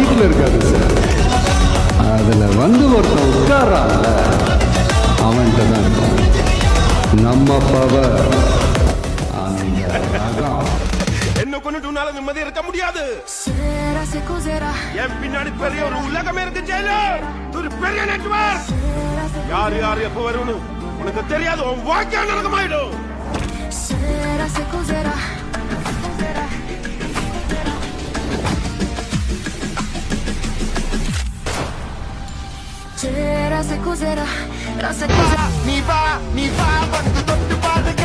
வீட்டில் இருக்காது சார். அதில் வந்து ஒருத்தன் உட்கார்றான்ல, அவன்கிட்ட தான் இருக்கான் நம்ம பவர். அந்த ரகம் என்ன கொண்டு உன்னால நிம்மதி இருக்க முடியாது. என் பின்னாடி பெரிய ஒரு உலகமே இருக்கு ஜெயிலர். ஒரு பெரிய நெட்வொர்க். யார் யார் எப்ப வரும்னு உனக்கு தெரியாது. உன் வாழ்க்கை நரகமாயிடும். நீ வா வந்து தொட்டு பாருங்க.